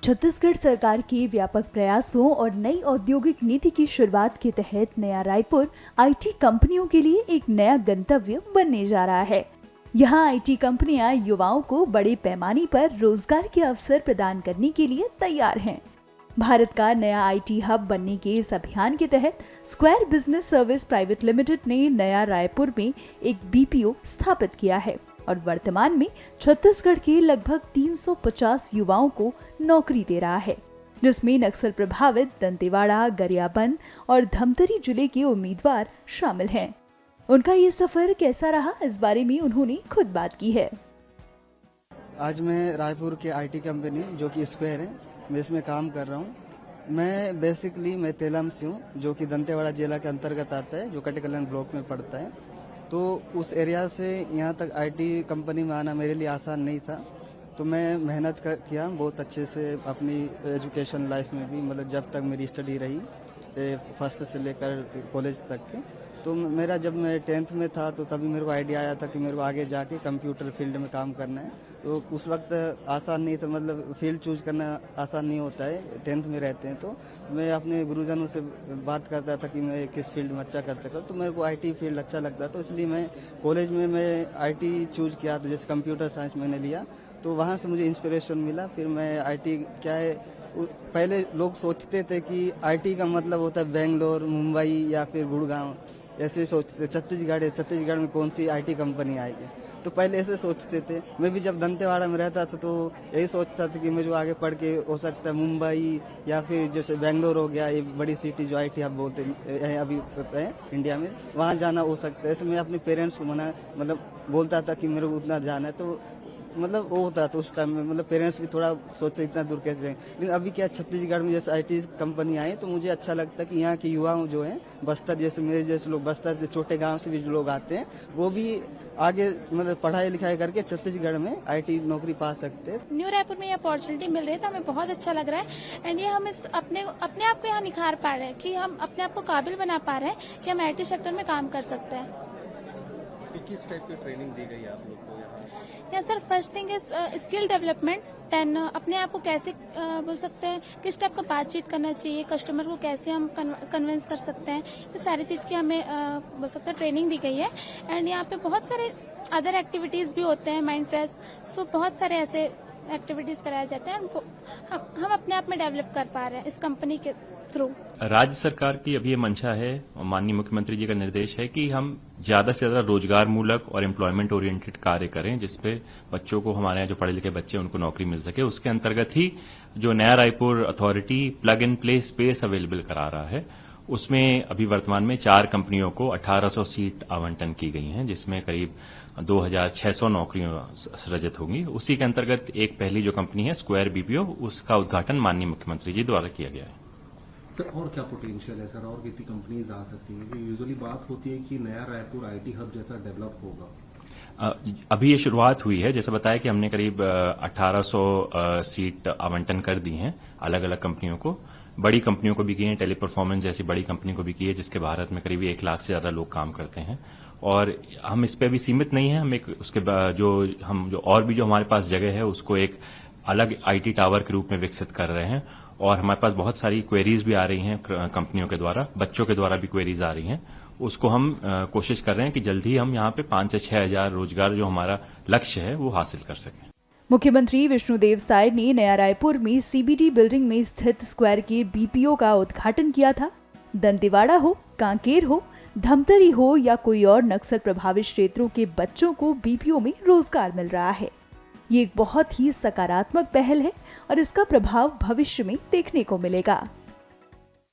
छत्तीसगढ़ सरकार के व्यापक प्रयासों और नई औद्योगिक नीति की शुरुआत के तहत नया रायपुर आईटी कंपनियों के लिए एक नया गंतव्य बनने जा रहा है। यहाँ आईटी कंपनियां युवाओं को बड़े पैमाने पर रोजगार के अवसर प्रदान करने के लिए तैयार हैं। भारत का नया आईटी हब बनने के इस अभियान के तहत square business service private limited ने नया रायपुर में एक बीपीओ स्थापित किया है और वर्तमान में छत्तीसगढ़ के लगभग 350 युवाओं को नौकरी दे रहा है, जिसमें नक्सल प्रभावित दंतेवाड़ा, गरियाबंद और धमतरी जिले के उम्मीदवार शामिल हैं। उनका ये सफर कैसा रहा, इस बारे में उन्होंने खुद बात की है। आज मैं रायपुर के आईटी कंपनी जो कि स्क्वायर है, मैं इसमें काम कर रहा हूँ। मैं तेलम से हूँ, जो कि दंतेवाड़ा जिला के अंतर्गत आता है, जो कटेकल्याण ब्लॉक में पड़ता है। तो उस एरिया से यहाँ तक आईटी कंपनी में आना मेरे लिए आसान नहीं था। तो मैं मेहनत किया बहुत अच्छे से अपनी एजुकेशन लाइफ में भी, मतलब जब तक मेरी स्टडी रही फर्स्ट से लेकर कॉलेज तक के। तो मेरा जब मैं 10th में था तो तभी मेरे को आइडिया आया था कि मेरे को आगे जाके कंप्यूटर फील्ड में काम करना है। तो उस वक्त आसान नहीं था, मतलब फील्ड चूज करना आसान नहीं होता है 10th में रहते हैं। तो मैं अपने गुरुजनों से बात करता था कि मैं किस फील्ड में अच्छा कर सकता। तो मेरे को आईटी फील्ड अच्छा लगता, तो इसलिए मैं कॉलेज में मैं आईटी चूज किया। तो जैसे कंप्यूटर साइंस मैंने लिया, तो वहाँ से मुझे इंस्पिरेशन मिला। फिर मैं आईटी क्या है, पहले लोग सोचते थे कि आईटी का मतलब होता है बेंगलोर, मुंबई या फिर गुड़गांव, ऐसे सोचते। छत्तीसगढ़ में कौन सी आईटी कंपनी आएगी, तो पहले ऐसे सोचते थे। मैं भी जब दंतेवाड़ा में रहता था तो यही सोचता था कि मुझे आगे पढ़ के हो सकता है मुंबई या फिर जैसे बेंगलोर हो गया, ये बड़ी सिटी जो आईटी हब बोलते हैं अभी इंडिया में, वहाँ जाना हो सकता है। ऐसे मैं अपने पेरेंट्स को बोलता था कि मेरे को उतना जाना है। तो मतलब वो होता था उस टाइम में, मतलब पेरेंट्स भी थोड़ा सोचते इतना दूर कैसे जाएंगे। लेकिन अभी क्या छत्तीसगढ़ में जैसे आईटी कंपनी आई, तो मुझे अच्छा लगता है कि यहाँ के युवा जो हैं बस्तर जैसे मेरे जैसे लोग, बस्तर से छोटे गांव से भी जो लोग आते हैं, वो भी आगे मतलब पढ़ाई लिखाई करके छत्तीसगढ़ में आईटी नौकरी पा सकते हैं। न्यू रायपुर में ये अपॉर्चुनिटी मिल रही है तो हमें बहुत अच्छा लग रहा है। एंड ये हम अपने आप को यहाँ निखार पा रहे हैं कि हम अपने आप को काबिल बना पा रहे हैं कि हम आईटी सेक्टर में काम कर सकते हैं। किस टाइप की ट्रेनिंग दी गई आप लोग को या sir, first thing is skill development. Then अपने आप को कैसे बोल सकते हैं, किस टाइप का बातचीत करना चाहिए, कस्टमर को कैसे हम कन्विंस कर सकते हैं, ये सारी चीज की हमें बोल सकते हैं ट्रेनिंग दी गई है। एंड यहाँ पे बहुत सारे अदर एक्टिविटीज भी होते हैं, माइंड फ्रेश, तो बहुत सारे ऐसे एक्टिविटीज कराए जाते हैं। हम अपने आप में डेवलप कर पा रहे हैं इस कंपनी के थ्रू। राज्य सरकार की अभी ये मंशा है, माननीय मुख्यमंत्री जी का निर्देश है कि हम ज्यादा से ज्यादा रोजगार मूलक और एम्प्लॉयमेंट ओरिएंटेड कार्य करें, जिसपे बच्चों को, हमारे यहाँ जो पढ़े लिखे बच्चे उनको नौकरी मिल सके। उसके अंतर्गत ही जो नया Raipur authority plug and play space available करा रहा है, उसमें अभी वर्तमान में 4 कंपनियों को 1800 सीट आवंटन की गई हैं, जिसमें करीब 2600 नौकरियां सृजित होंगी। उसी के अंतर्गत एक पहली जो कंपनी है स्क्वायर बीपीओ, उसका उद्घाटन माननीय मुख्यमंत्री जी द्वारा किया गया है। सर, और क्या पोटेंशियल है सर, और कितनी कंपनीज आ सकती हैं? यूजुअली बात होती है कि नया रायपुर आईटी हब जैसा डेवलप होगा। अभी ये शुरुआत हुई है। जैसे बताया कि हमने करीब 1800 सीट आवंटन कर दी हैं अलग अलग कंपनियों को। बड़ी कंपनियों को भी की है, टेली परफॉर्मेंस जैसी बड़ी कंपनी को भी की है, जिसके भारत में करीब 1 लाख से ज्यादा लोग काम करते हैं। और हम इस पे भी सीमित नहीं है, हम एक उसके जो और भी जो हमारे पास जगह है उसको एक अलग आईटी टावर के रूप में विकसित कर रहे हैं। और हमारे पास बहुत सारी क्वेरीज भी आ रही हैं कंपनियों के द्वारा, बच्चों के द्वारा भी क्वेरीज आ रही हैं। उसको हम कोशिश कर रहे हैं कि जल्द ही हम यहाँ पे 5 से 6 हजार रोजगार जो हमारा लक्ष्य है वो हासिल कर सकें। मुख्यमंत्री विष्णुदेव साय ने नया रायपुर में सीबीडी बिल्डिंग में स्थित स्क्वायर के बीपीओ का उद्घाटन किया था। दंतेवाड़ा हो, कांकेर हो, धमतरी हो या कोई और नक्सल प्रभावित क्षेत्रों के बच्चों को बीपीओ में रोजगार मिल रहा है। ये एक बहुत ही सकारात्मक पहल है और इसका प्रभाव भविष्य में देखने को मिलेगा।